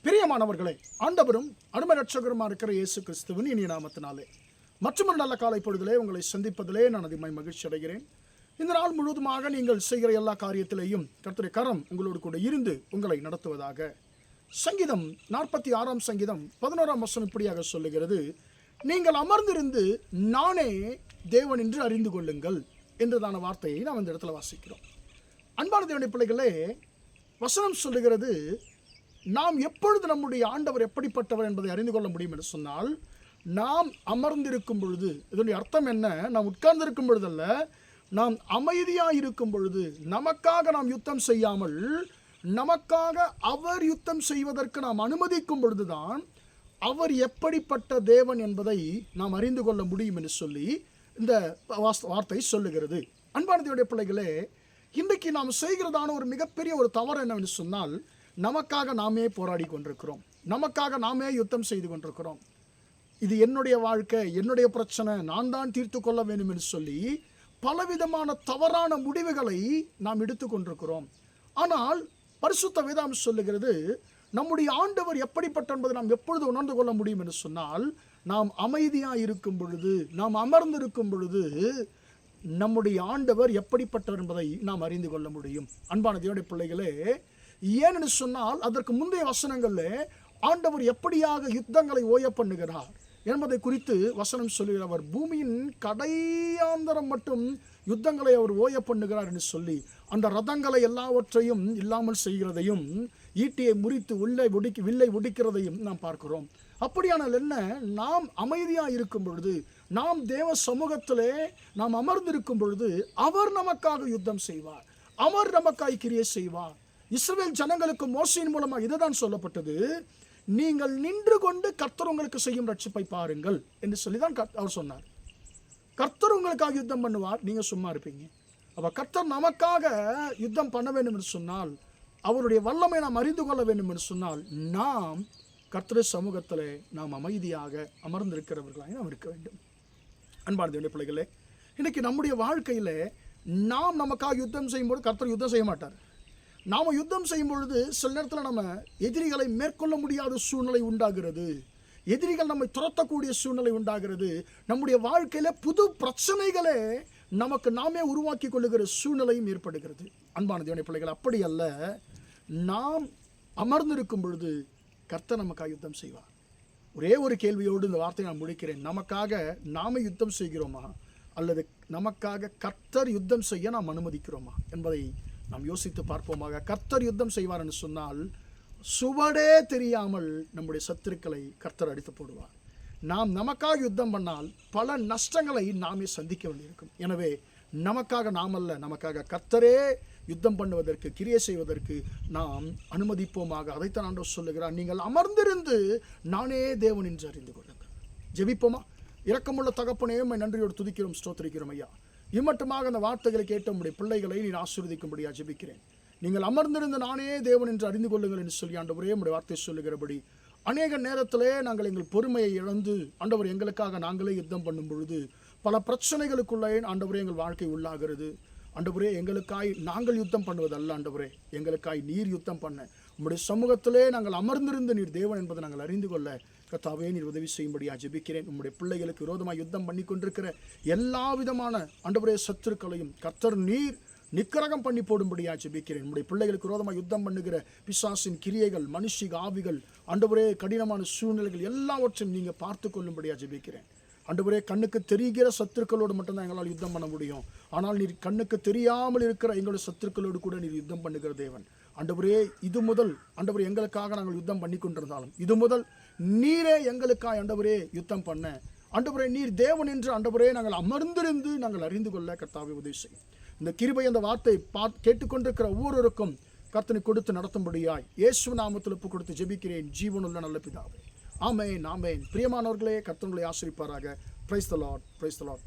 பிரியமானவர்களே, ஆண்டவரும் அருமை ரட்சகருமா இருக்கிற இயேசு கிறிஸ்துவின் இனிய நாமத்தினாலே மற்றொரு நல்ல காலை பொழுதிலே உங்களை சந்திப்பதிலே நான் அதிகமாய் மகிழ்ச்சி அடைகிறேன். இந்த நாள் முழுவதுமாக நீங்கள் செய்கிற எல்லா காரியத்திலேயும் கர்த்தருடைய கரம் உங்களோடு கூட இருந்து உங்களை நடத்துவதாக. சங்கீதம் 46 சங்கீதம் 11 வசனம் இப்படியாக சொல்லுகிறது, நீங்கள் அமர்ந்திருந்து நானே தேவன் என்று அறிந்து கொள்ளுங்கள் என்றதான வார்த்தையை நாம் இந்த இடத்துல வாசிக்கிறோம். அன்பான தேவனுடைய பிள்ளைகளே, வசனம் சொல்லுகிறது, நாம் எப்பொழுது நம்முடைய ஆண்டவர் எப்படிப்பட்டவர் என்பதை அறிந்து கொள்ள முடியும் என்று சொன்னால், நாம் அமர்ந்திருக்கும் பொழுது. இதனுடைய அர்த்தம் என்ன? நாம் உட்கார்ந்திருக்கும் பொழுதல்ல, நாம் அமைதியாக இருக்கும் பொழுது, நமக்காக நாம் யுத்தம் செய்யாமல் நமக்காக அவர் யுத்தம் செய்வதற்கு நாம் அனுமதிக்கும் பொழுதுதான் அவர் எப்படிப்பட்ட தேவன் என்பதை நாம் அறிந்து கொள்ள முடியும் என்று சொல்லி இந்த வார்த்தை சொல்லுகிறது. அன்பான தேவனுடைய பிள்ளைகளே, இன்றைக்கு நாம் செய்கிறதான ஒரு மிகப்பெரிய ஒரு தவறு என்னவென்று சொன்னால், நமக்காக நாமே போராடி கொண்டிருக்கிறோம், நமக்காக நாமே யுத்தம் செய்து கொண்டிருக்கிறோம். இது என்னுடைய வாழ்க்கை, என்னுடைய பிரச்சனை, நான் தான் தீர்த்து கொள்ள வேண்டும் என்று சொல்லி பலவிதமான தவறான முடிவுகளை நாம் எடுத்து கொண்டிருக்கிறோம். ஆனால் பரிசுத்த வேதம் சொல்லுகிறது, நம்முடைய ஆண்டவர் எப்படிப்பட்ட என்பதை நாம் எப்பொழுது உணர்ந்து கொள்ள முடியும் என்று சொன்னால், நாம் அமைதியாக இருக்கும் பொழுது, நாம் அமர்ந்திருக்கும் பொழுது நம்முடைய ஆண்டவர் எப்படிப்பட்டவர் என்பதை நாம் அறிந்து கொள்ள முடியும். அன்பான தேவனுடைய பிள்ளைகளே, ஏனென்று சொன்னால், அதற்கு முந்தைய வசனங்களில் ஆண்டவர் எப்படியாக யுத்தங்களை ஓய பண்ணுகிறார் என்பதை குறித்து வசனம் சொல்லுகிறார். அவர் பூமியின் கடையாந்தரம் மட்டும் யுத்தங்களை அவர் ஓய பண்ணுகிறார் என்று சொல்லி, அந்த ரதங்களை எல்லாவற்றையும் இல்லாமல் செய்கிறதையும், ஈட்டியை முறித்து வில்லை ஒடிக்கிறதையும் நாம் பார்க்கிறோம். அப்படியானால் என்ன? நாம் அமைதியாக இருக்கும் பொழுது, நாம் தேவ சமூகத்திலே நாம் அமர்ந்திருக்கும் பொழுது அவர் நமக்காக யுத்தம் செய்வார், அவர் நமக்காய் கிரியை செய்வார். இஸ்ரவேல் ஜனங்களுக்கு மோசையின் மூலமாக இதுதான் சொல்லப்பட்டது, நீங்கள் நின்று கொண்டு கர்த்தர் உங்களுக்கு செய்யும் ரட்சிப்பை பாருங்கள் என்று சொல்லி தான் அவர் சொன்னார். கர்த்தர் உங்களுக்காக யுத்தம் பண்ணுவார், நீங்கள் சும்மா இருப்பீங்க. அப்போ கர்த்தர் நமக்காக யுத்தம் பண்ண வேண்டும் என்று சொன்னால், அவருடைய வல்லமை நாம் அறிந்து கொள்ள வேண்டும் என்று சொன்னால், நாம் கர்த்தர் சமூகத்தில் நாம் அமைதியாக அமர்ந்திருக்கிறவர்களாக நாம் இருக்க வேண்டும். அன்பான தேவனுடைய பிள்ளைகளே, இன்றைக்கி நம்முடைய வாழ்க்கையில் நாம் நமக்காக யுத்தம் செய்யும்போது கர்த்தர் யுத்தம் செய்ய மாட்டார். நாம் யுத்தம் செய்யும் பொழுது சில நேரத்தில் நம்ம எதிரிகளை மேற்கொள்ள முடியாத சூழ்நிலை உண்டாகிறது, எதிரிகள் நம்மை துரத்தக்கூடிய சூழ்நிலை உண்டாகிறது, நம்முடைய வாழ்க்கையில் புது பிரச்சனைகளே நமக்கு நாமே உருவாக்கி கொள்ளுகிற சூழ்நிலையும் ஏற்படுகிறது. அன்பான தேவனுடைய பிள்ளைகள், அப்படி அல்ல. நாம் அமர்ந்திருக்கும் பொழுது கர்த்தர் நமக்காக யுத்தம் செய்வார். ஒரே ஒரு கேள்வியோடு இந்த வார்த்தையை நான் முடிக்கிறேன். நமக்காக நாம யுத்தம் செய்கிறோமா, அல்லது நமக்காக கர்த்தர் யுத்தம் செய்ய நாம் அனுமதிக்கிறோமா என்பதை நாம் யோசித்து பார்ப்போமாக. கர்த்தர் யுத்தம் செய்வார் என்று சொன்னால், சுவடே தெரியாமல் நம்முடைய சத்துருக்களை கர்த்தர் அடித்து போடுவார். நாம் நமக்காக யுத்தம் பண்ணால் பல நஷ்டங்களை நாமே சந்திக்க வேண்டியிருக்கும். எனவே நமக்காக நாம் அல்ல, நமக்காக கர்த்தரே யுத்தம் பண்ணுவதற்கு, கிரியை செய்வதற்கு நாம் அனுமதிப்போமாக. அதைத்தான் ஆண்டவர் சொல்லுகிறார், நீங்கள் அமர்ந்திருந்து நானே தேவன் என்று அறிந்து கொள்ளுங்கள். ஜெபிப்போமா? இரக்கமுள்ள தகப்பனே, நன்றியோடு துதிக்கிறோம், ஸ்தோத்திரிக்கிறோம் ஐயா. இம்மட்டுமாக அந்த வார்த்தைகளை கேட்ட உம்முடைய பிள்ளைகளை நீர் ஆசீர்வதிக்கும்படியா ஜெபிக்கிறேன். நீங்கள் அமர்ந்திருந்து நானே தேவன் என்று அறிந்து கொள்ளுங்கள் என்று சொல்லி ஆண்டவரே உம்முடைய வார்த்தை சொல்லுகிறபடி, அநேக நேரத்திலே நாங்கள் எங்கள் பொறுமையை இழந்து ஆண்டவர் எங்களுக்காக நாங்களே யுத்தம் பண்ணும் பொழுது பல பிரச்சனைகளுக்குள்ளே ஆண்டவரே எங்கள் வாழ்க்கை உள்ளாகிறது. ஆண்டவரே, எங்களுக்காய் நாங்கள் யுத்தம் பண்ணுவதல்ல, ஆண்டவரே எங்களுக்காய் நீர் யுத்தம் பண்ண உம்முடைய சமூகத்திலே நாங்கள் அமர்ந்திருந்து நீர் தேவன் என்பதை நாங்கள் அறிந்து கொள்ள கர்த்தாவே நீர் உதவி செய்யும்படியா ஜெபிக்கிறேன். உம்முடைய பிள்ளைகளுக்கு விரோதமாக யுத்தம் பண்ணி கொண்டிருக்கிற எல்லா விதமான ஆண்டவரே சத்துருக்களையும் கர்த்தர் நீர் நிக்கரகம் பண்ணி போடும்படியா ஜெபிக்கிறேன். உம்முடைய பிள்ளைகளுக்கு விரோதமாக யுத்தம் பண்ணுகிற பிசாசின் கிரியைகள், மனுஷிக ஆவிகள், ஆண்டவரே கடினமான சூழ்நிலைகள் எல்லாவற்றையும் நீங்கள் பார்த்து கொள்ளும்படியா ஜெபிக்கிறேன். ஆண்டவரே, கண்ணுக்கு தெரிகிற சத்துருக்களோடு மட்டும்தான் எங்களால் யுத்தம் பண்ண முடியும். ஆனால் நீர் கண்ணுக்கு தெரியாமல் இருக்கிற எங்களுடைய சத்துருக்களோடு கூட நீர் யுத்தம் பண்ணுகிற தேவன். ஆண்டவரே, இது முதல் ஆண்டவரே எங்களுக்காக நாங்கள் யுத்தம் பண்ணி கொண்டிருந்தாலும், இது முதல் நீரே எங்களுக்காக ஆண்டவரே யுத்தம் பண்ண, ஆண்டவரே நீர் தேவன் என்று ஆண்டவரே நாங்கள் அமர்ந்திருந்து நாங்கள் அறிந்து கொள்ள கர்த்தாவே உதவி செய்யும். இந்த கிருபை அந்த வார்த்தை கேட்டுக்கொண்டிருக்கிற ஒவ்வொருவருக்கும் கர்த்தனை கொடுத்து நடத்தும்படியாய் இயேசு நாமத்தில் ஒப்பு கொடுத்து ஜெபிக்கிறேன், ஜீவனுள்ள நல்ல பிதாவே. ஆமென், ஆமென். பிரியமானவர்களே, கர்த்தர் உங்களை ஆசீர்வதிப்பாராக. Praise the Lord, praise the Lord.